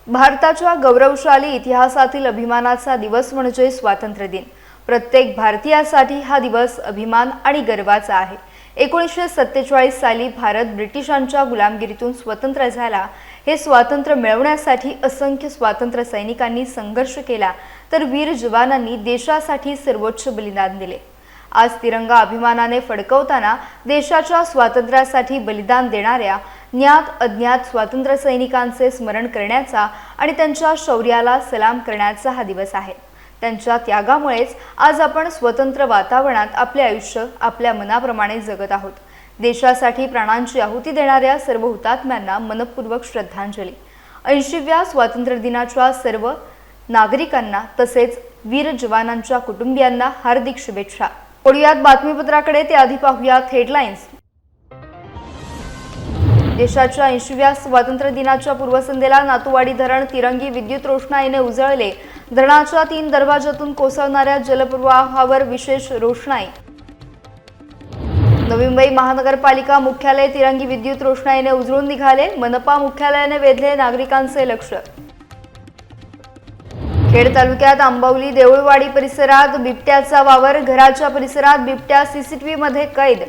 भारताच्या गौरवशाली इतिहासातील अभिमानाचा दिवस म्हणजे स्वातंत्र्य दिन। प्रत्येक भारतीयासाठी हा दिवस अभिमान आणि गर्वाचा आहे। 1947 साली भारत ब्रिटिशांच्या गुलामगिरीतून स्वतंत्र झाला। हे स्वातंत्र्य मिळवण्यासाठी असंख्य स्वातंत्र्य सैनिकांनी संघर्ष केला, तर वीर जवानांनी देशासाठी सर्वोच्च बलिदान दिले। आज तिरंगा अभिमानाने फडकवताना देशाच्या स्वातंत्र्यासाठी बलिदान देणाऱ्या ज्ञात अज्ञात स्वातंत्र्य सैनिकांचे स्मरण करण्याचा आणि त्यांच्या शौर्याला सलाम करण्याचा हा दिवस आहे। त्यांच्या त्यागामुळेच आज आपण स्वतंत्र वातावरणात आपले आयुष्य आपल्या मनाप्रमाणे जगत आहोत। देशासाठी प्राणांची आहुती देणाऱ्या सर्व हुतात्म्यांना मनपूर्वक श्रद्धांजली। 80व्या स्वातंत्र्य दिनाच्या सर्व नागरिकांना तसेच वीर जवानांच्या कुटुंबियांना हार्दिक शुभेच्छा। पुढील बातमीपत्राकडे ते आधी पाहूयात हेडलाईन्स। देशाच्या 80व्या स्वातंत्र्य दिनाच्या पूर्वसंध्येला नातूवाडी धरण तिरंगी विद्युत रोषणाईने उजळले। धरणाच्या 3 दरवाजातून कोसळणाऱ्या जलप्रवाहावर विशेष रोषणाई। नवी मुंबई महानगरपालिका मुख्यालय तिरंगी विद्युत रोषणाईने उजळून निघाले। मनपा मुख्यालयाने वेधले नागरिकांचे लक्ष। खेड तालुक्यात आंबवली देऊळवाडी परिसरात बिबट्याचा वावर। घराच्या परिसरात बिबट्या सीसीटीव्ही मध्ये कैद।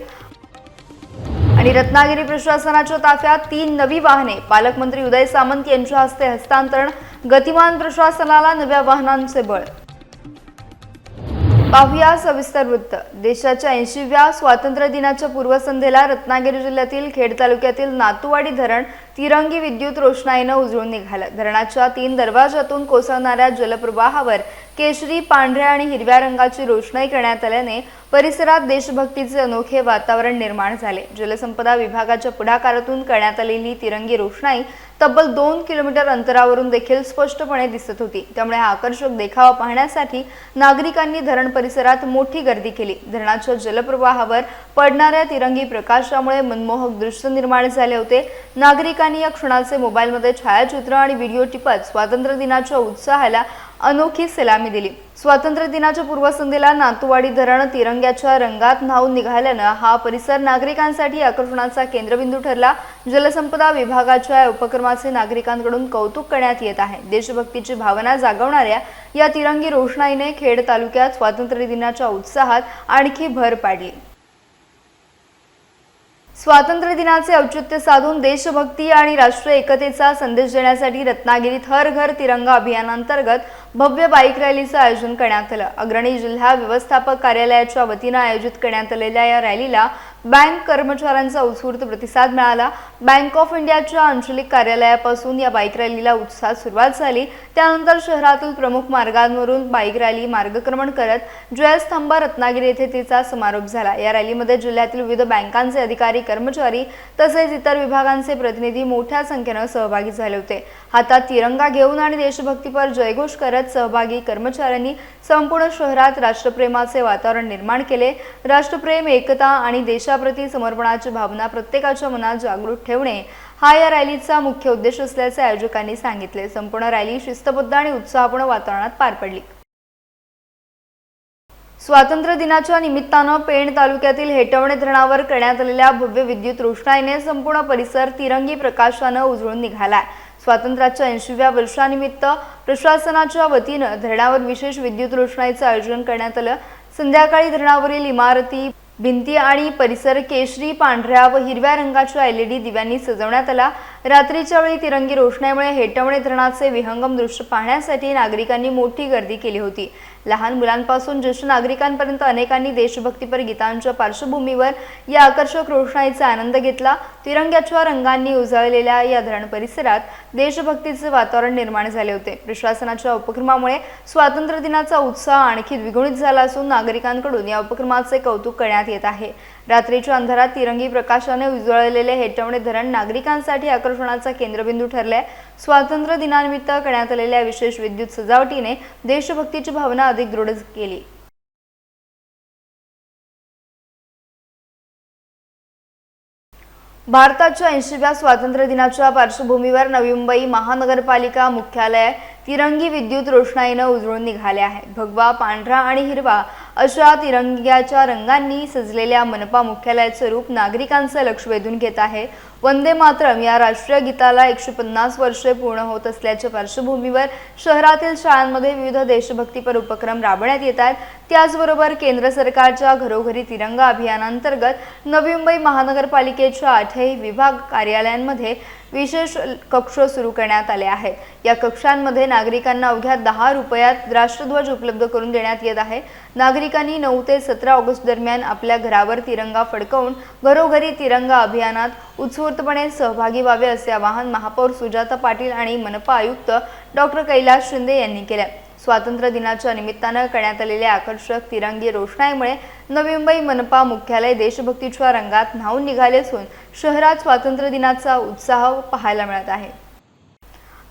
आणि रत्नागिरी प्रशासनाच्या ताफ्यात 3 नवी वाहने। पालकमंत्री उदय सामंत यांच्या हस्ते हस्तांतरण। गतिमान प्रशासनाला नव्या वाहनांचे बळ। पाहूया सविस्तर वृत्त। देशाच्या 80व्या स्वातंत्र्य दिनाच्या पूर्वसंध्येला रत्नागिरी जिल्ह्यातील खेड तालुक्यातील नातूवाडी धरण तिरंगी विद्युत रोषणाईने उजळून निघालं। धरणाच्या 3 दरवाजातून कोसळणाऱ्या जलप्रवाहावर केशरी, पांढऱ्या आणि हिरव्या रंगाची रोषणाई करण्यात आल्याने परिसरात देशभक्तीचे अनोखे वातावरण निर्माण झाले। जलसंपदा विभागाच्या पुढाकारातून करण्यात आलेली तिरंगी रोषणाई तब्बल 2 किलोमीटर अंतरावरून देखील स्पष्टपणे दिसत होती। त्यामुळे हा आकर्षक देखावा पाहण्यासाठी नागरिकांनी धरण परिसरात मोठी गर्दी केली। धरणाच्या जलप्रवाहावर पडणाऱ्या तिरंगी प्रकाशामुळे मनमोहक दृश्य निर्माण झाले होते। नागरिकांनी या क्षणाचे मोबाईलमध्ये छायाचित्र आणि व्हिडिओ टिपत स्वातंत्र्य दिनाच्या उत्साहाला अनोखी सलामी दिली। स्वातंत्र्य दिनाच्या पूर्वसंध्येला नातूवाडी धरण तिरंग्याच्या रंगात न्हाऊन निघाल्याने हा परिसर नागरिकांसाठी आकर्षणाचा केंद्रबिंदू ठरला। जलसंपदा विभागाच्या या उपक्रमाचे नागरिकांकडून कौतुक करण्यात येत आहे। देशभक्तीची भावना जागवणाऱ्या या तिरंगी रोषणाईने खेड तालुक्यात स्वातंत्र्य दिनाच्या उत्साहात आणखी भर पाडली। स्वातंत्र्य दिनाचे औचित्य साधून देशभक्ती आणि राष्ट्रीय एकतेचा संदेश देण्यासाठी रत्नागिरीत हर घर तिरंगा अभियानांतर्गत भव्य बाईक रॅलीचे आयोजन करण्यात आले। अग्रणी जिल्हा व्यवस्थापक कार्यालयाच्या वतीने आयोजित करण्यात आलेल्या या रॅलीला बँक कर्मचाऱ्यांचा उत्स्फूर्त प्रतिसाद मिळाला। बँक ऑफ इंडियाच्या अंशलिक कार्यालयापासून या बाईक रॅलीला उत्साहात सुरुवात झाली। त्यानंतर शहरातील प्रमुख मार्गांवरून बाईक रॅली मार्गक्रमण करत जयस्तंभ रत्नागिरी येथे तिचा समारोप झाला। या रॅलीमध्ये जिल्ह्यातील विविध बँकांचे अधिकारी, कर्मचारी तसेच इतर विभागांचे प्रतिनिधी मोठ्या संख्येने सहभागी झाले होते। हातात तिरंगा घेऊन आणि देशभक्तीपर जयघोष करत सहभागी कर्मचाऱ्यांनी संपूर्ण शहरात राष्ट्रप्रेमाचे वातावरण निर्माण केले। राष्ट्रप्रेम, एकता आणि देशाप्रती समर्पणाची भावना प्रत्येकाच्या मनात जागृत ठेवणे हा या रॅलीचा मुख्य उद्देश असल्याचे आयोजकांनी सांगितले। संपूर्ण रॅली शिस्तबद्ध आणि उत्साहपूर्ण वातावरणात पार पडली। स्वातंत्र्य दिनाच्या निमित्ताने पेण तालुक्यातील हेटवणे धरणावर करण्यात आलेल्या भव्य विद्युत रोषणाईने संपूर्ण परिसर तिरंगी प्रकाशाने उजळून निघाला। स्वातंत्र्याच्या 80व्या वर्षानिमित्त प्रशासनाच्या वतीने धरणावर विशेष विद्युत रोषणाईचे आयोजन करण्यात आले। संध्याकाळी धरणावरील इमारती, भिंती आणि परिसर केशरी, पांढऱ्या व हिरव्या रंगाच्या LED दिव्यांनी सजवण्यात आला। रात्रीच्या वेळी तिरंगी रोषणाईमुळे हेटवणे धरणाचे विहंगम दृश्य पाहण्यासाठी नागरिकांनी मोठी गर्दी केली होती। लहान मुलांपासून ज्येष्ठ नागरिकांपर्यंत अनेकांनी देशभक्तीपर गीतांच्या पार्श्वभूमीवर या आकर्षक रोषणाईचा आनंद घेतला। तिरंग्याच्या रंगांनी उजळलेल्या या धरण परिसरात देशभक्तीचे वातावरण निर्माण झाले होते। प्रशासनाच्या उपक्रमामुळे स्वातंत्र्य दिनाचा उत्साह आणखी द्विगुणित झाला असून नागरिकांकडून या उपक्रमाचे कौतुक करण्यात येत आहे। रात्रीच्या अंधारात तिरंगी प्रकाशाने उजळलेले हेटवणे धरण नागरिकांसाठी आकर्षणाचा केंद्रबिंदू ठरले। स्वातंत्र्य दिनानिमित्त करण्यात आलेल्या विशेष विद्युत सजावटीने देशभक्तीची भावना अधिक दृढ केली। भारताच्या 80व्या स्वातंत्र्य दिनाच्या पार्श्वभूमीवर नवी मुंबई महानगरपालिका मुख्यालय तिरंगी विद्युत रोषणाईने उजळून निघाले आहे। भगवा, पांढरा आणि हिरवा अशा तिरंग्याच्या रंगांनी सजलेल्या मनपा मुख्यालयाचे रूप नागरिकांचे लक्ष वेधून घेत आहे। वंदे मातरम या राष्ट्रीय गीताला 150 वर्षे पूर्ण होत असल्याच्या पार्श्वभूमीवर शहरातील शाळांमध्ये विविध देशभक्तीपर उपक्रम राबवण्यात येत आहेत। त्याचबरोबर केंद्र सरकारच्या घरोघरी तिरंगा अभियानांतर्गत नवी मुंबई महानगरपालिकेच्या 8ही विभाग कार्यालयांमध्ये विशेष कक्ष सुरू करण्यात आले आहेत। या कक्षांमध्ये नागरिकांना अवघ्या 10 रुपयात राष्ट्रध्वज उपलब्ध करून देण्यात येत आहे। नागरिकांनी 9 ते 17 ऑगस्ट दरम्यान आपल्या घरावर तिरंगा फडकवून घरोघरी तिरंगा अभियानात उत्स्फूर्तपणे सहभागी व्हावे असे आवाहन महापौर सुजाता पाटील आणि मनपा आयुक्त डॉक्टर कैलास शिंदे यांनी केले। स्वातंत्र्य दिनाच्या निमित्तानं करण्यात आलेल्या आकर्षक तिरंगी रोषणाईमुळे नवी मुंबई मनपा मुख्यालय देशभक्तीच्या रंगात न्हाऊन निघाले असून शहरात स्वातंत्र्य दिनाचा उत्साह पाहायला मिळत आहे।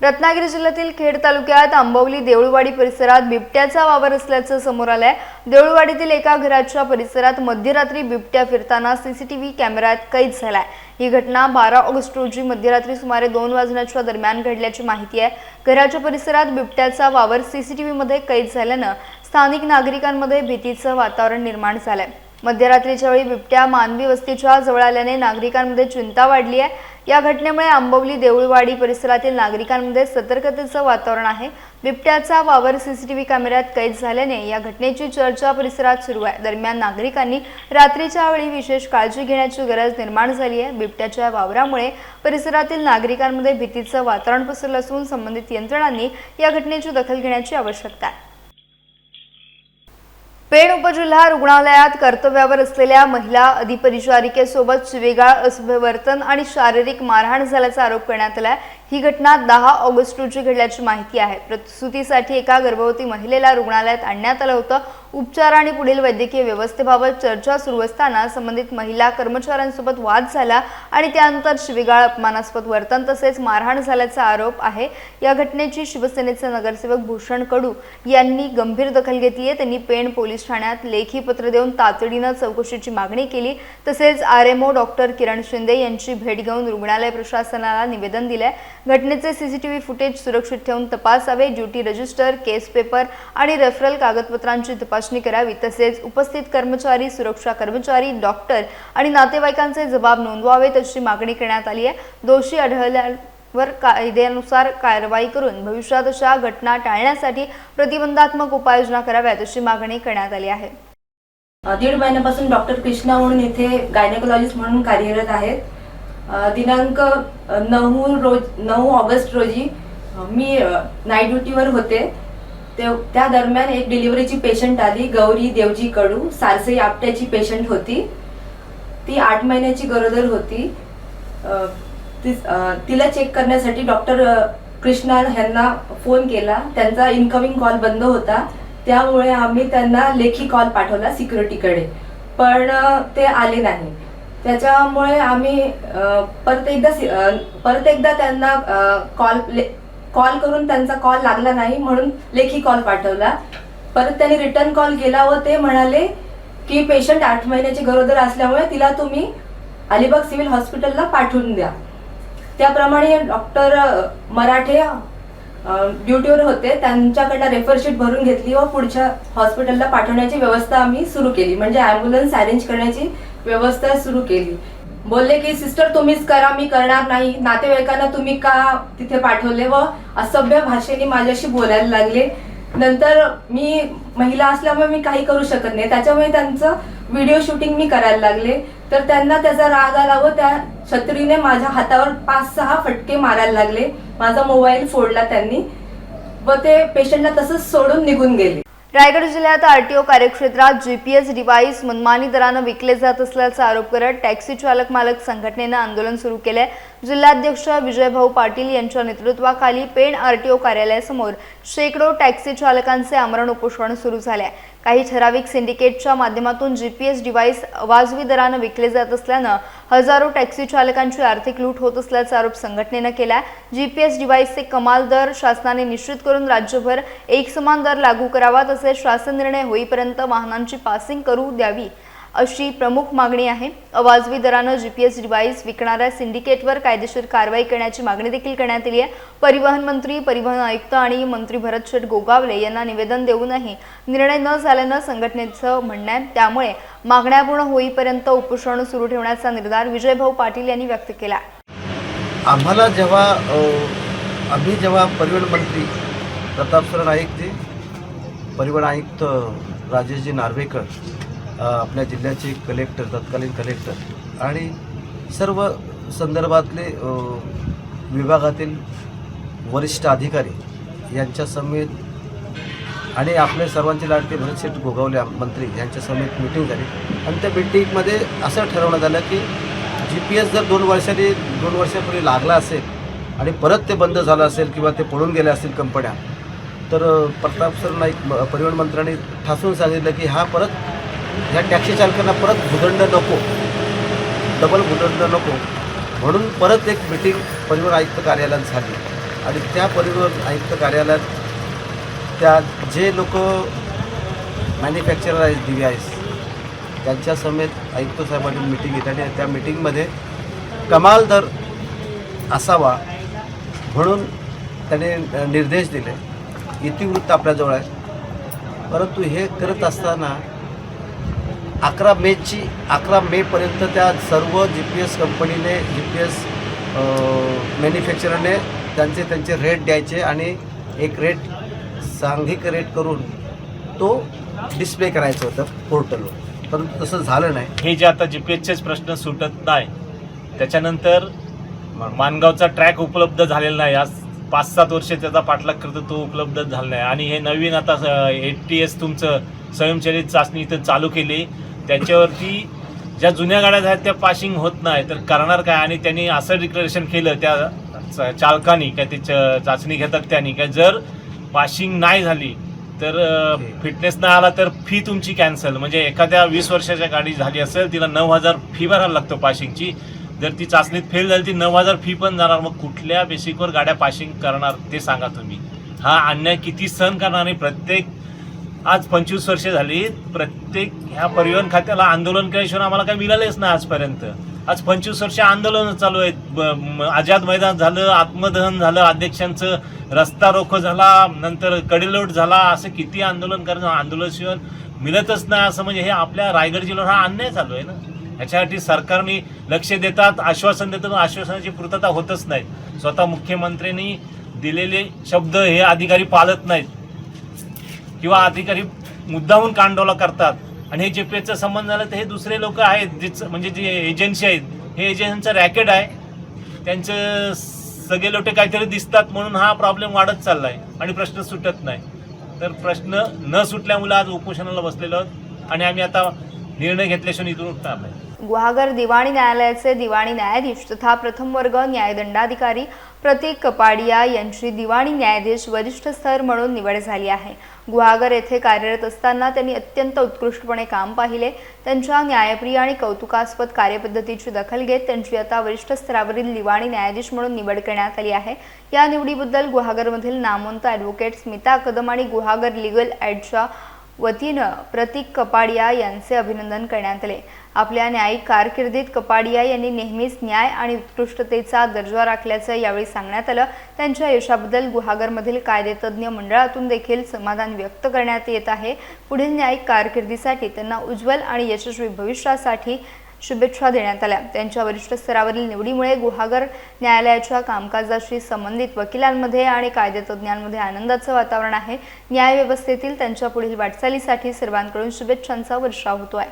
रत्नागिरी जिल्ह्यातील खेड तालुक्यात आंबवली देऊळवाडी परिसरात बिबट्याचा वावर असल्याचं समोर आलंय। देऊळवाडीतील एका घराच्या परिसरात मध्यरात्री बिबट्या फिरताना सीसीटीव्ही कॅमेऱ्यात कैद झालाय। ही घटना 12 ऑगस्ट रोजी मध्यरात्री सुमारे 2 वाजण्याच्या दरम्यान घडल्याची माहिती आहे। घराच्या परिसरात बिबट्याचा वावर सीसीटीव्हीमध्ये कैद झाल्यानं स्थानिक नागरिकांमध्ये भीतीचं वातावरण निर्माण झालंय। मध्यरात्रीच्या वेळी बिबट्या मानवी वस्तीच्या जवळ आल्याने नागरिकांमध्ये चिंता वाढली आहे। या घटनेमुळे आंबवली देऊळवाडी परिसरातील नागरिकांमध्ये सतर्कतेचं वातावरण आहे। बिबट्याचा वावर सीसीटीव्ही कॅमेऱ्यात कैद झाल्याने या घटनेची चर्चा परिसरात सुरू आहे। दरम्यान नागरिकांनी रात्रीच्या वेळी विशेष काळजी घेण्याची गरज निर्माण झाली आहे। बिबट्याच्या वावरामुळे परिसरातील नागरिकांमध्ये भीतीचं वातावरण पसरलं असून संबंधित यंत्रणांनी या घटनेची दखल घेण्याची आवश्यकता आहे। पेण उपजिल्हा रुग्णालयात कर्तव्यावर असलेल्या महिला अधिपरिचारिकेसोबत शिवीगाळ, असभ्य वर्तन आणि शारीरिक मारहाण झाल्याचा आरोप करण्यात आला आहे। ही घटना 10 ऑगस्ट रोजी घडल्याची माहिती आहे। प्रसूतीसाठी एका गर्भवती महिलेला रुग्णालयात आणण्यात आलं होतं। उपचार आणि पुढील वैद्यकीय व्यवस्थेबाबत चर्चा सुरू असताना संबंधित महिला कर्मचाऱ्यांसोबत वाद झाला आणि त्यानंतर शिवीगाळ, अपमानास्पद वर्तन तसेच मारहाण झाल्याचा आरोप आहे। या घटनेची शिवसेनेचे नगरसेवक भूषण कडू यांनी गंभीर दखल घेतली आहे। त्यांनी पेण पोलीस ठाण्यात लेखी पत्र देऊन तातडीने चौकशीची मागणी केली। तसेच आरएमओ डॉक्टर किरण शिंदे यांची भेट घेऊन रुग्णालय प्रशासनाला निवेदन दिले। घटनेचे सीसीटीव्ही फुटेज सुरक्षित ठेवून तपासावे, ड्युटी रजिस्टर, केस पेपर आणि रेफरल कागदपत्रांची तपासणी करावी। तसेच उपस्थित कर्मचारी, सुरक्षा कर्मचारी, डॉक्टर आणि नातेवाईकांचे जबाब नोंदवावेत अशी मागणी करण्यात आली आहे। दोषी आढळल्यावर कायद्यानुसार कारवाई करून भविष्यात अशा घटना टाळण्यासाठी प्रतिबंधात्मक उपाययोजना कराव्यात अशी मागणी करण्यात आली आहे। 1.5 महिन्यापासून डॉक्टर कृष्णा म्हणून येथे गायनेकोलॉजिस्ट म्हणून कार्यरत आहेत। दिनांक 9 ऑगस्ट रोजी मी नाईट ड्युटीवर होते। त्या दरम्यान एक डिलिव्हरीची पेशंट आली, गौरी देवजी कडू, सारसई आपट्याची पेशंट होती। ती 8 महिन्याची गरोदर होती। तिला चेक करण्यासाठी डॉक्टर कृष्णा यांना फोन केला। त्यांचा इनकमिंग कॉल बंद होता, त्यामुळे आम्ही त्यांना लेखी कॉल पाठवला सिक्युरिटीकडे, पण ते आले नाही। त्याच्यामुळे आम्ही परत एकदा त्यांना कॉल करून त्यांचा कॉल लागला नाही म्हणून लेखी कॉल पाठवला। परत त्यांनी रिटर्न कॉल केला व ते म्हणाले की पेशंट 8 महिन्याची गरोदर असल्यामुळे तिला तुम्ही अलिबाग सिव्हिल हॉस्पिटलला पाठवून द्या। त्याप्रमाणे डॉक्टर मराठे ड्युटीवर होते, त्यांच्याकडनं रेफरशीट भरून घेतली व पुढच्या हॉस्पिटलला पाठवण्याची व्यवस्था आम्ही सुरू केली, म्हणजे ॲम्ब्युलन्स अरेंज करण्याची व्यवस्था सुरू केली। बोलले की सिस्टर तुम्हीच करा, मी करणार नाही, नातेवाईकांना तुम्ही का तिथे पाठवले व असभ्य भाषेने माझ्याशी बोलायला लागले। नंतर मी महिला असल्यामुळे मी काही करू शकत नाही, त्याच्यामुळे त्यांचं व्हिडिओ शूटिंग मी करायला लागले। तर त्यांना त्याचा राग आला व त्या छत्रीने माझ्या हातावर 5-6 फटके मारायला लागले। माझा मोबाईल फोडला त्यांनी व ते पेशंटला तसंच सोडून निघून गेले। रायगड जिल्ह्यात आरटीओ कार्यक्षेत्रात जीपीएस डिव्हाइस मनमानी दराने विकले जात असल्याचा आरोप करत टॅक्सी चालक मालक संघटनेने आंदोलन सुरू केले। जिल्हाध्यक्ष विजयभाऊ पाटील यांच्या नेतृत्वाखाली पेण आरटीओ कार्यालयासमोर शेकडो टॅक्सी चालकांचे आमरण उपोषण सुरू झाले आहे। काही ठराविक सिंडिकेटच्या माध्यमातून जीपीएस डिव्हाइस अवाजवी दराने विकले जात असल्याने हजारो टॅक्सी चालकांची आर्थिक लूट होत असल्याचा आरोप संघटनेने केला। जीपीएस डिव्हाइसचे कमाल दर शासनाने निश्चित करून राज्यभर एकसमान दर लागू करावा, तसेच शासन निर्णय होईपर्यंत वाहनांची पासिंग करू द्यावी अशी प्रमुख मागणी आहे। अवाजवी दरानं GPS डिव्हाइस विकणाऱ्या सिंडिकेटवर कायदेशीर कारवाई करण्याची मागणी देखील करण्यात आली आहे। परिवहन मंत्री, परिवहन आयुक्त आणि मंत्री भरत शेठ गोगावले यांना निवेदन देऊनही निर्णय न झाल्यानं संघटनेचं म्हणणं आहे, त्यामुळे मागण्या पूर्ण होईपर्यंत उपोषण सुरू ठेवण्याचा निर्धार विजयभाऊ पाटील यांनी व्यक्त केला। आम्हाला जेव्हा परिवहन मंत्री प्रतापसर नाईक ते परिवहन आयुक्त राजेशजी नार्वेकर, आपल्या जिल्ह्याचे कलेक्टर, तत्कालीन कलेक्टर आणि सर्व संदर्भातले विभागातील वरिष्ठ अधिकारी यांच्या समेत आणि आपले सर्वांचे लाडके भरत शेठ गोगावले मंत्री यांच्या समेत मीटिंग झाली आणि त्या मीटिंगमध्ये असं ठरवण्यात आलं की GPS जर 2 वर्षापूर्वी लागला असेल आणि परत ते बंद झालं असेल किंवा ते पळून गेले असतील कंपन्या, तर प्रतापसर नाईक परिवहन मंत्र्यांनी ठासून सांगितलं की ह्या टॅक्सी चालकांना परत भुदंड नको, डबल भुदंड नको, म्हणून परत एक मीटिंग परिवहन आयुक्त कार्यालयात झाली आणि त्या परिवहन आयुक्त कार्यालयात त्या जे लोक मॅन्युफॅक्चरर आहेत डिव्हाइस त्यांच्या समेत आयुक्त साहेबांनी मीटिंग घेतली आणि त्या मीटिंगमध्ये कमाल दर असावा म्हणून त्याने निर्देश दिले। इतिवृत्त आपल्याजवळ आहे, परंतु हे करत असताना 11 मेपर्यंत त्या सर्व GPS कंपनीने, GPS मॅन्युफॅक्चररने त्यांचे रेट द्यायचे आणि एक रेट सांघिक रेट करून तो डिस्प्ले करायचं होतं पोर्टलवर, परंतु तसं झालं नाही। हे जे आता GPSचेच प्रश्न सुटत नाही, त्याच्यानंतर माणगावचा ट्रॅक उपलब्ध झालेला नाही, आज 5-7 वर्षे त्याचा पाठलाग करतो तो उपलब्ध झाला नाही आणि हे नवीन आता ATS तुमचं स्वयंचलित चाचणी इथं चालू केली, त्याच्यावरती ज्या जुन्या गाड्या आहेत त्या पासिंग होत नाही, तर करणार काय? आणि त्यांनी असं डिक्लेरेशन केलं त्या चालकांनी काय ते चाचणी घेतात त्यांनी काय जर पासिंग नाही झाली तर फिटनेस नाही आला तर फी तुमची कॅन्सल, म्हणजे एखाद्या 20 वर्षाच्या गाडी झाली असेल तिला 9,000 फी भरायला लागतो पासिंगची, जर ती चाचणीत फेल झाली ती 9,000 फी पण जाणार। मग कुठल्या बेसिकवर गाड्या पासिंग करणार ते सांगा तुम्ही? हा अन्याय किती सहन करणार? आणि प्रत्येक आज 25 वर्षे झाली, प्रत्येक ह्या परिवहन खात्याला आंदोलन केल्याशिवाय आम्हाला काही मिळालेच नाही आजपर्यंत। आज 25 वर्ष आंदोलन चालू आहेत, आझाद मैदान झालं, आत्मदहन झालं, अध्यक्षांचं रस्ता रोको झाला, नंतर कडेलोट झाला, असं किती आंदोलन करणं, आंदोलनशिवाय मिळतच नाही असं, म्हणजे हे आपल्या रायगड जिल्ह्यावर हा अन्याय चालू आहे ना। ह्याच्यासाठी सरकारने लक्ष देतात, आश्वासन देतात, आश्वासनाची पूर्तता होतच नाही। स्वतः मुख्यमंत्र्यांनी दिलेले शब्द हे अधिकारी पाळत नाहीत किंवा अधिकारी मुद्दामून कानडोला करतात आणि हे GPSचा संबंध झाला तर हे दुसरे लोक आहेत म्हणजे जे एजन्सी आहेत, हे एजन्सीचं रॅकेट आहे, त्यांचं सगळे लोटे काहीतरी दिसतात म्हणून हा प्रॉब्लेम वाढत चालला आहे आणि प्रश्न सुटत नाही। तर प्रश्न न सुटल्यामुळे आज उपोषणाला बसलेलो आहोत आणि आम्ही आता निर्णय घेतल्याशिवाय इथून उठणार नाही। गुहागर दिवाणी न्यायालयाचे दिवाणी न्यायाधीश तथा प्रथम वर्ग न्यायदंडाधिकारी प्रतीक कपाडिया यांची दिवाणी न्यायाधीश वरिष्ठ स्तर म्हणून निवड झाली आहे। गुहागर येथे कार्यरत असताना त्यांनी अत्यंत उत्कृष्टपणे काम पाहिले। त्यांच्या न्यायप्रिय आणि कौतुकास्पद कार्यपद्धतीची दखल घेत त्यांची आता वरिष्ठ स्तरावरील दिवाणी न्यायाधीश म्हणून निवड करण्यात आली आहे। या निवडीबद्दल गुहागरमधील नामवंत ॲडव्होकेट स्मिता कदम आणि गुहागर लीगल एडच्या वतीनं प्रतीक कपाडिया यांचे अभिनंदन करण्यात आले। आपल्या न्यायिक कारकिर्दीत कपाडिया यांनी नेहमीच न्याय आणि उत्कृष्टतेचा दर्जा राखल्याचं यावेळी सांगण्यात आलं। त्यांच्या यशाबद्दल गुहागरमधील कायदेतज्ञ मंडळातून देखील समाधान व्यक्त करण्यात येत आहे। पुढील न्यायिक कारकिर्दीसाठी त्यांना उज्ज्वल आणि यशस्वी भविष्यासाठी शुभेच्छा देण्यात आल्या। त्यांच्या वरिष्ठ स्तरावरील निवडीमुळे गुहागर न्यायालयाच्या कामकाजाशी संबंधित वकिलांमध्ये आणि कायदेतज्ञांमध्ये आनंदाचं वातावरण आहे। न्यायव्यवस्थेतील त्यांच्या पुढील वाटचालीसाठी सर्वांकडून शुभेच्छांचा वर्षाव होतोय।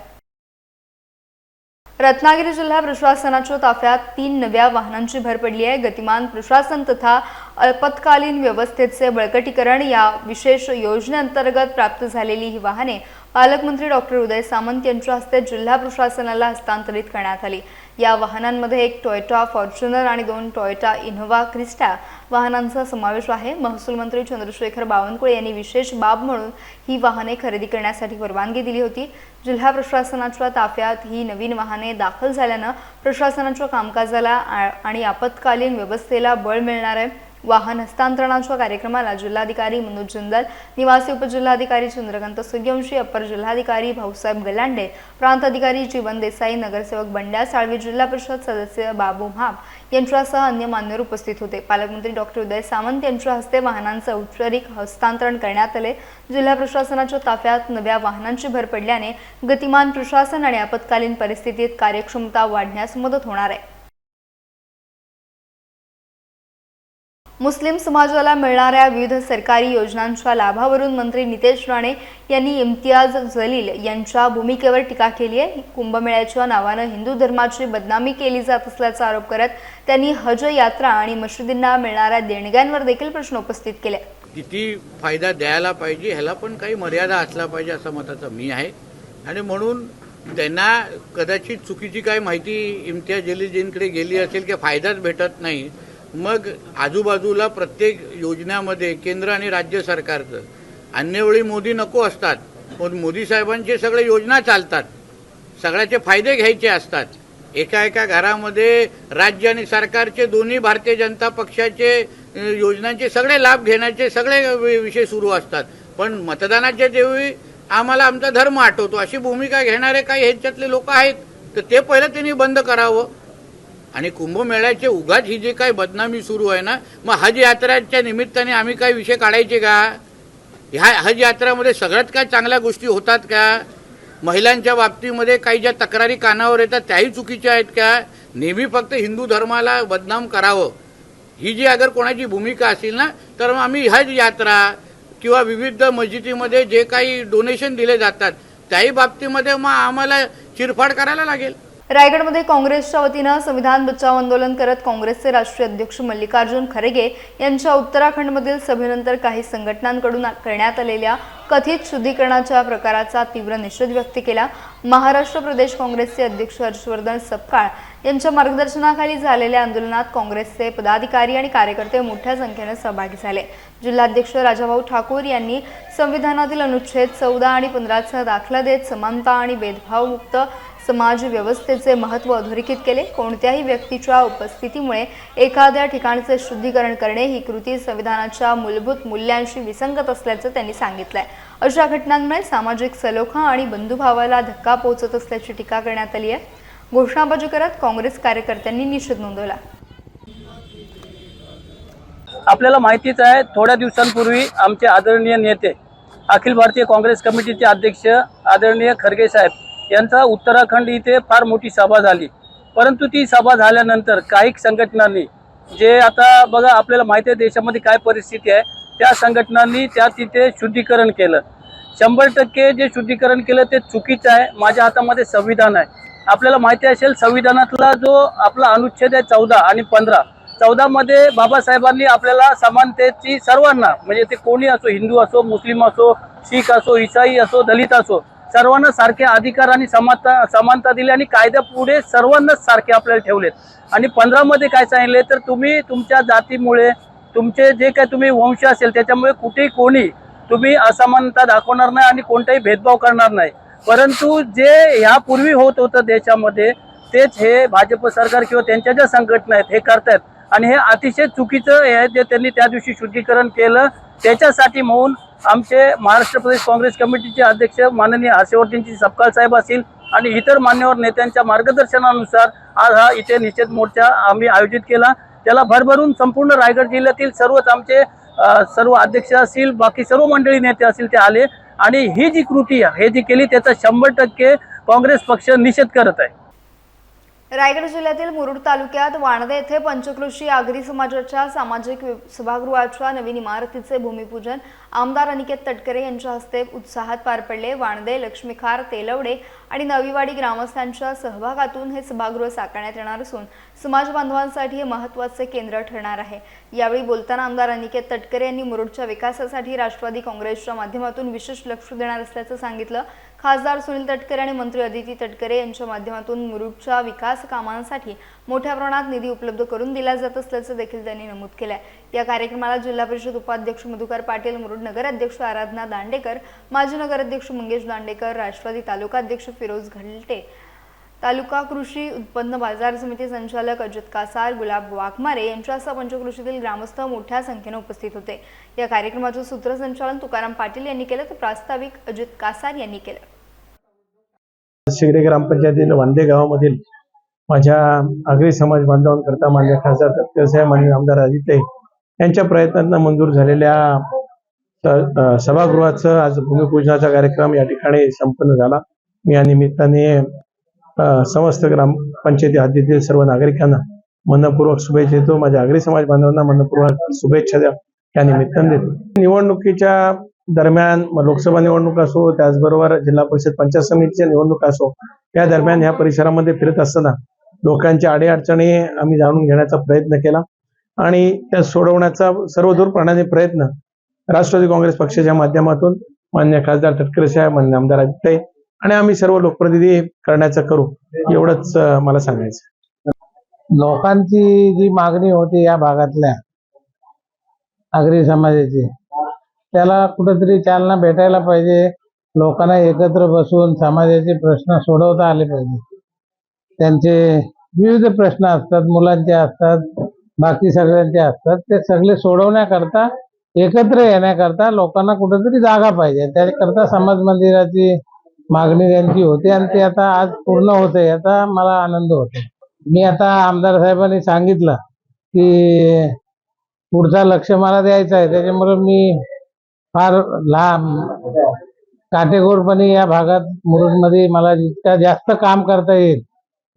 रत्नागिरी जिल्हा प्रशासनाच्या ताफ्यात 3 नव्या वाहनांची भर पडली आहे। गतिमान प्रशासन तथा अल्पकालीन व्यवस्थेचे बळकटीकरण या विशेष योजनेअंतर्गत प्राप्त झालेली ही वाहने पालकमंत्री डॉक्टर उदय सामंत यांच्या हस्ते जिल्हा प्रशासनाला हस्तांतरित करण्यात आली। या वाहनांमध्ये एक टोयोटा फॉर्च्युनर आणि 2 टोयोटा इनोव्हा क्रिस्टा वाहनांचा समावेश आहे। महसूल मंत्री चंद्रशेखर बावनकुळे यांनी विशेष बाब म्हणून ही वाहने खरेदी करण्यासाठी परवानगी दिली होती। जिल्हा प्रशासनाच्या ताफ्यात ही नवीन वाहने दाखल झाल्यानं प्रशासनाच्या कामकाजाला आणि आपत्कालीन व्यवस्थेला बळ मिळणार आहे। वाहन हस्तांतरणाच्या कार्यक्रमाला जिल्हाधिकारी मनोज जिंदल, निवासी उपजिल्हाधिकारी चंद्रकांत सूर्यवंशी, अपर जिल्हाधिकारी भाऊसाहेब गलांडे, प्रांत अधिकारी जीवन देसाई, नगरसेवक बंड्या साळवी, जिल्हा परिषद सदस्य बाबू म्हाप यांच्यासह अन्य मान्यवर उपस्थित होते। पालकमंत्री डॉक्टर उदय सामंत यांच्या हस्ते वाहनांचे औपचारिक हस्तांतरण करण्यात आले। जिल्हा प्रशासनाच्या ताफ्यात नव्या वाहनांची भर पडल्याने गतिमान प्रशासन आणि आपत्कालीन परिस्थितीत कार्यक्षमता वाढण्यास मदत होणार आहे। मुस्लिम समाजाला मिळणाऱ्या विविध सरकारी योजनांच्या लाभावरून मंत्री नितेश राणे यांनी इम्तियाज जलील यांच्या भूमिकेवर टीका केली आहे। कुंभमेळ्याच्या नावाने हिंदू धर्माची बदनामी केली जात असल्याचा आरोप करत त्यांनी हज यात्रा आणि मशिदींना मिळणाऱ्या देणग्यांवर देखील प्रश्न उपस्थित केले। किती फायदा द्यायला पाहिजे ह्याला पण काही मर्यादा असला पाहिजे असं मताचा मी आहे आणि म्हणून त्यांना कदाचित चुकीची काय माहिती इम्तियाज जलीलजींकडे गेली असेल की फायदाच भेटत नाही। मग आजूबाजूला प्रत्येक योजनेमध्ये केंद्र आणि राज्य सरकारचं अन्यवेळी मोदी नको असतात, पण मोदी साहेबांचे सगळे योजना चालतात, सगळ्याचे फायदे घ्यायचे असतात। एका घरामध्ये राज्य आणि सरकारचे दोन्ही भारतीय जनता पक्षाचे योजनांचे सगळे लाभ घेण्याचे सगळे विषय सुरू असतात, पण मतदानाच्या वेळी आम्हाला आमचा धर्म आठवतो अशी भूमिका घेणारे काही ह्याच्यातले लोक आहेत, तर ते पहिलं त्यांनी बंद करावं। आणि कुंभमेळ्याचे उगाच ही जे काही बदनामी सुरू आहे ना, मग हज यात्राच्या निमित्ताने आम्ही काही विषय काढायचे का? ह्या हज यात्रामध्ये सगळ्यात काय चांगल्या गोष्टी होतात का? महिलांच्या बाबतीमध्ये काही ज्या तक्रारी कानावर येतात त्याही चुकीच्या आहेत का? नेहमी फक्त हिंदू धर्माला बदनाम करावं ही जी अगर कोणाची भूमिका असेल ना, तर मग आम्ही हज यात्रा किंवा विविध मस्जिदीमध्ये जे काही डोनेशन दिले जातात त्याही बाबतीमध्ये मग आम्हाला चिरफाड करायला लागेल। रायगडमध्ये काँग्रेसच्या वतीनं संविधान बचाव आंदोलन करत काँग्रेसचे राष्ट्रीय अध्यक्ष मल्लिकार्जुन खरगे यांच्या उत्तराखंडमधील सभेनंतर काही संघटनांकडून करण्यात आलेल्या कथित शुद्धीकरणाच्या प्रकाराचा तीव्र निषेध व्यक्त केला। महाराष्ट्र प्रदेश काँग्रेसचे अध्यक्ष हर्षवर्धन सपकाळ यांच्या मार्गदर्शनाखाली झालेल्या आंदोलनात काँग्रेसचे पदाधिकारी आणि कार्यकर्ते मोठ्या संख्येने सहभागी झाले। जिल्हाध्यक्ष राजाभाऊ ठाकूर यांनी संविधानातील अनुच्छेद 14 आणि 15चा दाखला देत समानता आणि भेदभावमुक्त समाज व्यवस्थेचे महत्त्व अधोरेखित केले। कोणत्याही व्यक्तीच्या उपस्थितीमुळे एखाद्या ठिकाणचे शुद्धीकरण करणे ही कृती संविधानाच्या मूलभूत मूल्यांशी विसंगत असल्याचं त्यांनी सांगितलंय। अशा घटनांमुळे सामाजिक सलोखा आणि बंधुभावाला धक्का पोहोचत असल्याची टीका करण्यात आली आहे। घोषणाबाजी करत काँग्रेस कार्यकर्त्यांनी निषेध नोंदवला। आपल्याला माहितीच आहे, थोड्या दिवसांपूर्वी आमचे आदरणीय नेते अखिल भारतीय काँग्रेस कमिटीचे अध्यक्ष आदरणीय खरगे साहेब यांचा उत्तराखंड इथे फार मोठी सभा झाली, परंतु ती सभा झाल्यानंतर काही संघटनांनी जे आता बघा आपल्याला माहिती आहे देशामध्ये काय परिस्थिती आहे, त्या संघटनांनी त्या तिथे शुद्धीकरण केलं। 100% जे शुद्धीकरण केलं ते चुकीचं आहे। माझ्या हातामध्ये संविधान आहे, आपल्याला माहिती असेल संविधानातला जो आपला अनुच्छेद आहे 14 आणि 15, 14 मध्ये बाबासाहेबांनी आपल्याला समानतेची सर्वांना म्हणजे ते कोणी असो, हिंदू असो, मुस्लिम असो, शीख असो, ईसाई असो, दलित असो, सर्वांना सारखे अधिकार आणि समानता दिली आणि कायद्यापुढे सर्वांनाच सारखे आपल्याला ठेवलेत। आणि 15 मध्ये काय सांगितले तर तुम्ही तुमच्या जातीमुळे तुमचे जे काय तुम्ही वंश असेल त्याच्यामुळे कुठेही कोणी तुम्ही असमानता दाखवणार नाही आणि कोणताही भेदभाव करणार नाही। परंतु जे यापूर्वी होत होतं देशामध्ये तेच हे भाजप सरकार किंवा त्यांच्या ज्या संघटना आहेत हे करतात आणि हे अतिशय चुकीचं आहे जे त्यांनी त्या दिवशी शुद्धीकरण केलं। त्याच्यासाठी म्हणून आमचे महाराष्ट्र प्रदेश काँग्रेस कमिटीचे अध्यक्ष माननीय हर्षवर्धनजी सपकाळ साहेब असतील आणि इतर मान्यवर नेत्यांच्या मार्गदर्शनानुसार आज हा इथे निषेध मोर्चा आम्ही आयोजित केला। त्याला भरभरून संपूर्ण रायगड जिल्ह्यातील सर्वच आमचे सर्व अध्यक्ष असतील, बाकी सर्व मंडळी नेते असतील ते आले आणि ही जी कृती हे जी केली त्याचा 100% काँग्रेस पक्ष निषेध करत आहे। रायगड जिल्ह्यातील मुरुड तालुक्यात वाणदे येथे पंचक्रोशी आगरी समाजाच्या सामाजिक सभागृहाच्या नवीन इमारतीचे भूमिपूजन आमदार अनिकेत तटकरे यांच्या हस्ते उत्साहात पार पडले। वाणदे, लक्ष्मीखार, तेलवडे आणि नवीवाडी ग्रामस्थांच्या सहभागातून हे सभागृह साकारण्यात येणार असून समाज बांधवांसाठी हे महत्त्वाचे केंद्र ठरणार आहे। यावेळी बोलताना आमदार अनिकेत तटकरे यांनी मुरुडच्या विकासासाठी राष्ट्रवादी काँग्रेसच्या माध्यमातून विशेष लक्ष देणार असल्याचं सांगितलं। खासदार सुनील तटकरे आणि मंत्री अदिती तटकरे यांच्या माध्यमातून मुरुडच्या विकास कामांसाठी मोठ्या प्रमाणात निधी उपलब्ध करून दिला जात असल्याचं देखील त्यांनी नमूद केलंय। या कार्यक्रमाला जिल्हा परिषद उपाध्यक्ष मधुकर पाटील, मुरुड नगराध्यक्ष आराधना दांडेकर, माजी नगराध्यक्ष मंगेश दांडेकर, राष्ट्रवादी तालुका अध्यक्ष फिरोज घलटे, तालुका कृषी उत्पन्न बाजार समिती संचालक अजित कासार, गुलाब वाघमारे यांच्यासह पंचकृषीतील ग्रामस्थ मोठ्या संख्येने उपस्थित होते। या कार्यक्रमाचे सूत्रसंचालन तुकाराम पाटील यांनी केले तर प्रास्ताविक अजित कासार यांनी केले। शिगडे ग्रामपंचायतीतील वांदे गावामधील माझ्या आगरी समाज बांधवांकरता मान्य खासदार तत्काळ साहेब आणि आमदार अजितताई यांच्या प्रयत्नांना मंजूर झालेल्या सभागृहाचं आज भूमिपूजनाचा कार्यक्रम या ठिकाणी संपन्न झाला। मी या निमित्ताने समस्त ग्रामपंचायती हद्दीतील सर्व नागरिकांना मनपूर्वक शुभेच्छा देतो। माझ्या आगरी समाज बांधवांना मनपूर्वक शुभेच्छा या निमित्ताने देतो। निवडणुकीच्या दरम्यान लोकसभा निवडणूक असो, त्याचबरोबर जिल्हा परिषद पंचायत समितीच्या निवडणूक असो, या दरम्यान या परिसरामध्ये फिरत असताना लोकांच्या अडीअडचणी आम्ही जाणून घेण्याचा प्रयत्न केला आणि त्या सोडवण्याचा सर्वदूरपणाने प्रयत्न राष्ट्रवादी काँग्रेस पक्षाच्या माध्यमातून मान्य खासदार तटकरे साहेब, मान्य आमदार अजितताई आणि आम्ही सर्व लोकप्रतिनिधी करण्याचं करू, एवढंच मला सांगायचं। लोकांची जी मागणी होती या भागातल्या आगरी समाजाची, त्याला कुठेतरी चालना भेटायला पाहिजे। लोकांना एकत्र बसून समाजाचे प्रश्न सोडवता आले पाहिजे। त्यांचे विविध प्रश्न असतात, मुलांचे असतात, बाकी सगळ्यांचे असतात, ते सगळे सोडवण्याकरता एकत्र येण्याकरता लोकांना कुठेतरी जागा पाहिजे। त्याकरता समाज मंदिराची मागणी त्यांची होती आणि ते आता आज पूर्ण होते, याचा मला आनंद होतो। मी आता आमदार साहेबांनी सांगितलं की पुढचा लक्ष मला द्यायचं आहे, त्याच्यामुळे मी फार लांब काटेकोरपणे या भागात मुरुडमध्ये मला जितका जास्त काम करता येईल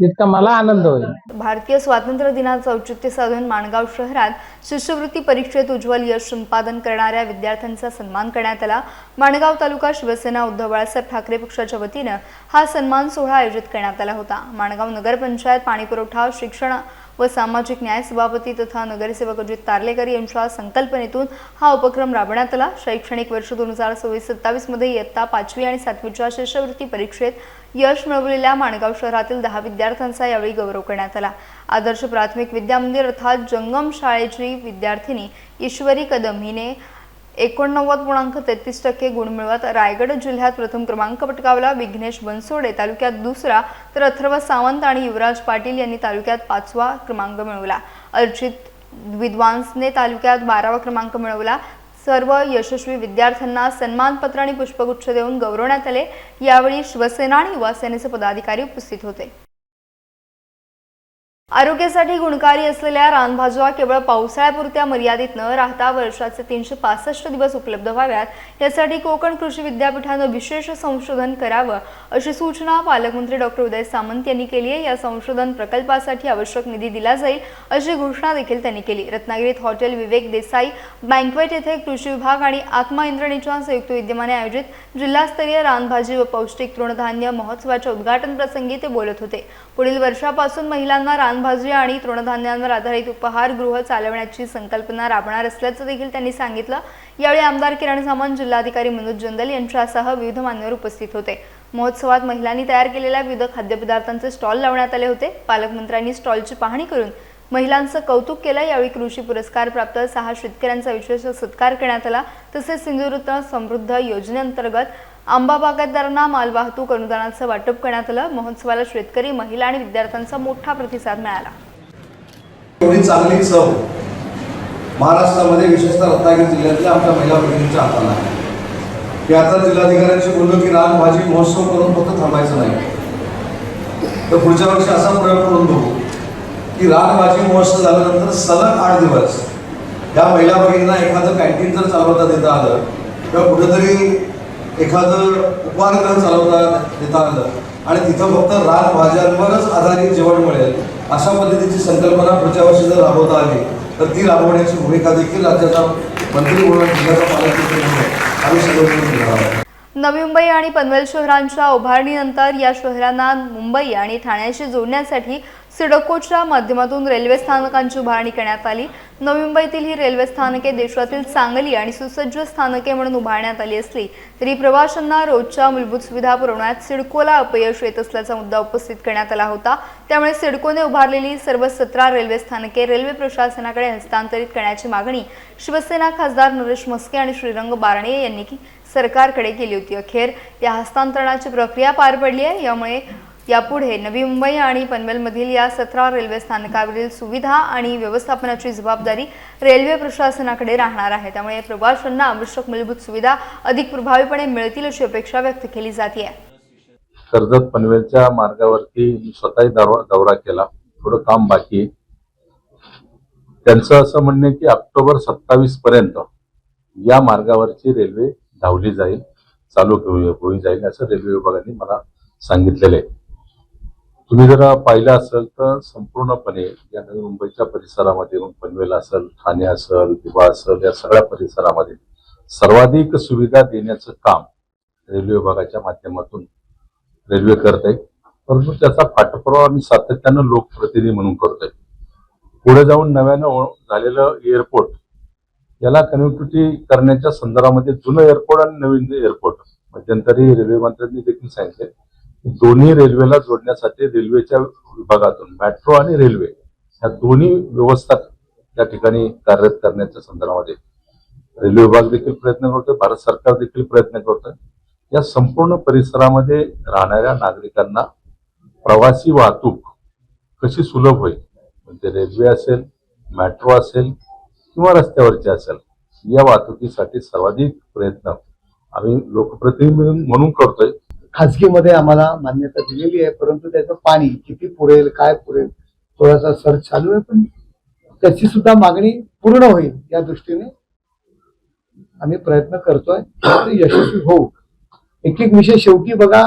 तितका मला आनंद होईल। भारतीय स्वातंत्र्य दिनाचं औचित्य साधून माणगाव शहरात शिष्यवृत्ती परीक्षेत उज्ज्वल यश संपादन करणाऱ्या विद्यार्थ्यांचा सन्मान करण्यात आला। माणगाव तालुका शिवसेना उद्धव बाळासाहेब ठाकरे पक्षाच्या वतीने हा सन्मान सोहळा आयोजित करण्यात आला होता। माणगाव नगरपंचायत पाणीपुरवठा, शिक्षण व सामाजिक न्याय सभापती तथा नगरसेवक अजित तारलेकर यांच्या संकल्पनेतून हा उपक्रम राबवण्यात आला। शैक्षणिक वर्ष 2026-27 मध्ये इयत्ता 5वी आणि 7वीच्या शिष्यवृत्ती परीक्षेत यश मिळवलेल्या माणगाव शहरातील 10 विद्यार्थ्यांचा यावेळी गौरव करण्यात आला। आदर्श प्राथमिक विद्या मंदिर अर्थात जंगम शाळेची विद्यार्थिनी ईश्वरी कदम हिने 89.33% गुण मिळवत रायगड जिल्ह्यात प्रथम क्रमांक पटकावला। विघ्नेश बनसोडे तालुक्यात दुसरा तर अथर्व सावंत आणि युवराज पाटील यांनी तालुक्यात 5वा क्रमांक मिळवला। अर्चित विद्वांसने तालुक्यात 12वा क्रमांक मिळवला। सर्व यशस्वी विद्यार्थ्यांना सन्मानपत्र आणि पुष्पगुच्छ देऊन गौरवण्यात आले। यावेळी शिवसेना आणि युवा सेनेचे पदाधिकारी उपस्थित होते। आरोग्यासाठी गुणकारी असलेल्या रानभाज्या केवळ पावसाळ्यापुरत्या मर्यादित न राहता वर्षाचे 365 दिवस उपलब्ध व्हाव्यात यासाठी कोकण कृषी विद्यापीठाने विशेष संशोधन करावं अशी सूचना पालकमंत्री डॉक्टर उदय सामंत यांनी केली आहे। या संशोधन प्रकल्पासाठी आवश्यक निधी दिला जाईल अशी घोषणा देखील त्यांनी केली। रत्नागिरीत हॉटेल विवेक देसाई बँक्वेट येथे कृषी विभाग आणि आत्मा यंत्रणेच्या संयुक्त विद्यमाने आयोजित जिल्हास्तरीय रानभाजी व पौष्टिक तृणधान्य महोत्सवाच्या उद्घाटन प्रसंगी ते बोलत होते। पुढील वर्षापासून महिलांना रानभाजी आणि तृणधान्यांवर आधारित उपहारगृह चालवण्याची संकल्पना राबवणार असल्याचं देखील त्यांनी सांगितलं। यावेळी आमदार किरण सामंत, जिल्हाधिकारी मनोज जंदल यांच्यासह विविध मान्यवर उपस्थित होते। महोत्सवात महिलांनी तयार केलेल्या विविध खाद्यपदार्थांचे स्टॉल लावण्यात आले होते। पालकमंत्र्यांनी स्टॉलची पाहणी करून महिलांचं कौतुक केलं। यावेळी कृषी पुरस्कार प्राप्त 6 शेतकऱ्यांचा विशेष सत्कार करण्यात आला। तसेच सिंधुदुर्ग समृद्ध योजनेअंतर्गत आंबा बागायतदारांना मालवाहतूक अनुदानाचं वाटप करण्यात आलं। महोत्सवाला शेतकरी, महिला आणि विद्यार्थ्यांचा मोठा प्रतिसाद मिळाला। एवढी चांगली चव महाराष्ट्रामध्ये विशेषतः रत्नागिरी जिल्ह्यातल्या आमच्या महिला भगिनींच्या हाताला आहे। मी आता जिल्हाधिकाऱ्यांशी बोललो की रानभाजी महोत्सव करून फक्त थांबायचं नाही, तर पुढच्या वर्षी असा प्रयोग करून बघू की रानभाजी महोत्सव झाल्यानंतर सलग 8 दिवस या महिला भगिनींना एखादं कॅन्टीन जर चालवता देता आलं किंवा कुठेतरी एखादं उपहारगृह चालवता देता आलं आणि तिथं फक्त रानभाज्यांवरच आधारित जेवण मिळेल अशा पद्धतीची संकल्पना पुढच्या वर्षी जर राबवता आली तर ती राबवण्याची भूमिका देखील राज्याचा मंत्री म्हणून जिल्ह्याचा पालकमंत्री म्हणून आम्ही सर्वजण घेणार आहोत। नवी मुंबई आणि पनवेल शहरांच्या उभारणीनंतर या शहरांना मुंबई आणि ठाण्याशी जोडण्यासाठी सिडकोच्या माध्यमातून रेल्वे स्थानकांची उभारणी करण्यात आली। नवी मुंबईतील ही रेल्वे स्थानके देशातील चांगली आणि सुसज्ज स्थानके म्हणून उभारण्यात आली असली तरी प्रवाशांना रोजच्या मूलभूत सुविधा पुरवण्यात सिडकोला अपयश येत असल्याचा मुद्दा उपस्थित करण्यात आला होता। त्यामुळे सिडकोने उभारलेली सर्व 17 रेल्वे स्थानके रेल्वे प्रशासनाकडे हस्तांतरित करण्याची मागणी शिवसेना खासदार नरेश म्हस्के आणि श्रीरंग बारणे यांनी सरकारकडे केली होती। अखेर या हस्तांतरणाची प्रक्रिया पार पडली आहे। यामुळे यापुढे नवी मुंबई आणि पनवेलमधील या 17 रेल्वे स्थानकावरील सुविधा आणि व्यवस्थापनाची जबाबदारी रेल्वे प्रशासनाकडे राहणार आहे। त्यामुळे प्रवाशांना आवश्यक मूलभूत सुविधा अधिक प्रभावीपणे मिळतील अशी अपेक्षा व्यक्त केली जाते आहे। कर्जत पनवेलच्या मार्गावरती मी स्वतःही दौरा केला, थोडं काम बाकी आहे। त्यांचं असं म्हणणं आहे की ऑक्टोबर 27 पर्यंत या मार्गावरची रेल्वे धावली जाईल, चालू होईल जाईल असं रेल्वे विभागाने मला सांगितलेलं आहे। तुम्ही जर पाहिलं असेल तर संपूर्णपणे या नवी मुंबईच्या परिसरामध्ये पनवेल असेल, ठाणे असेल, दिवा असेल, या सगळ्या परिसरामध्ये सर्वाधिक सुविधा देण्याचं काम रेल्वे विभागाच्या माध्यमातून रेल्वे करत आहे। परंतु त्याचा पाठपुरावा आम्ही सातत्यानं लोकप्रतिनिधी म्हणून करतोय। पुढे जाऊन नव्यानं झालेलं एअरपोर्ट याला कनेक्टिव्हिटी करण्याच्या संदर्भामध्ये जुनं एअरपोर्ट आणि नवीन एअरपोर्ट मध्यंतरी रेल्वे मंत्र्यांनी देखील सांगितले की दोन्ही रेल्वेला जोडण्यासाठी रेल्वेच्या विभागातून मेट्रो आणि रेल्वे ह्या दोन्ही व्यवस्था त्या ठिकाणी कार्यरत करण्याच्या संदर्भामध्ये रेल्वे विभाग देखील प्रयत्न करतोय, भारत सरकार देखील प्रयत्न करतोय। या संपूर्ण परिसरामध्ये राहणाऱ्या नागरिकांना प्रवासी वाहतूक कशी सुलभ होईल, म्हणजे रेल्वे असेल, मेट्रो असेल किंवा रस्त्यावरची असेल, या वाहतुकीसाठी सर्वाधिक प्रयत्न आम्ही लोकप्रतिनिधी म्हणून करतोय। खाजगीमध्ये आम्हाला मान्यता दिलेली आहे, परंतु त्याचं पाणी किती पुरेल, काय पुरेल, थोडासा सर्च चालू आहे, पण त्याची सुद्धा मागणी पूर्ण होईल या दृष्टीने आम्ही प्रयत्न करतोय, यशस्वी होऊ। एक एक विषय शेवटी बघा,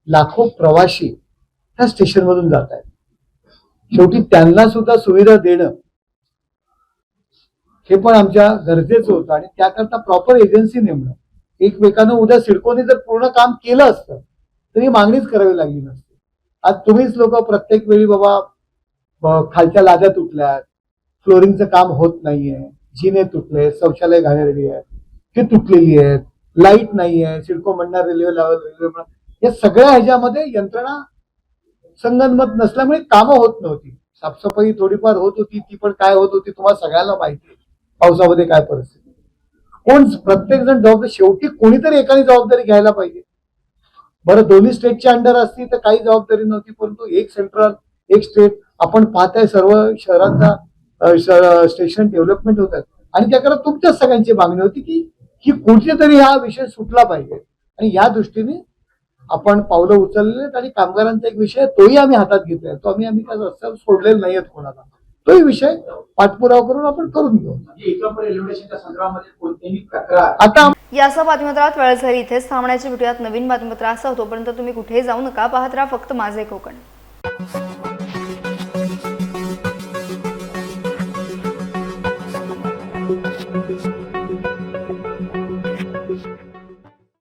लाखो प्रवासी त्या स्टेशन मधून जात आहेत, शेवटी त्यांना सुद्धा सुविधा देणं हे पण आमच्या गरजेचं होतं आणि त्याकरता प्रॉपर एजन्सी नेमणं। एकमेकांना उद्या सिडकोने जर पूर्ण काम केलं असतं तरी मागणीच करावी लागली नसती। आज तुम्हीच लोक प्रत्येक वेळी बाबा खालच्या लाद्या तुटल्यात, फ्लोरिंगचं काम होत नाहीये, जिने तुटले, शौचालय घाणेरडी आहे ती तुटलेली आहेत, लाईट नाहीये, सिडको म्हणणार रेल्वे लावल, रेल्वे म्हणणार, या सगळ्या ह्याच्यामध्ये यंत्रणा संगनमत नसल्यामुळे कामं होत नव्हती। साफसफाई थोडीफार होत होती, ती पण काय होत होती तुम्हाला सगळ्यांना माहिती आहे, पावसामध्ये काय परिस्थिती। कोण प्रत्येक जण जबाबदारी, शेवटी कोणीतरी एकाने जबाबदारी घ्यायला पाहिजे। बरं दोन्ही स्टेटच्या अंडर असती तर काही जबाबदारी नव्हती, परंतु एक सेंट्रल एक स्टेट, आपण पाहताय सर्व शहरांचा स्टेशन डेव्हलपमेंट होत आहे आणि त्याकरता तुमच्याच सगळ्यांची मागणी होती की कुठेतरी हा विषय सुटला पाहिजे आणि या दृष्टीने आपण पावलं उचलले आणि कामगारांचा एक विषय तोही आम्ही हातात घेतलाय, तो आम्ही काय रस्त्यावर सोडलेला नाहीये कोणाला, तोही विषय पाठपुरावा करून आपण करून घेऊ। आता यासह बातमीपत्रात वेळ झाली इथेच थांबण्याची, भेटूयात नवीन बातमीपत्रासह। तोपर्यंत तुम्ही कुठेही जाऊ नका, पाहत राहा फक्त माझे कोकण।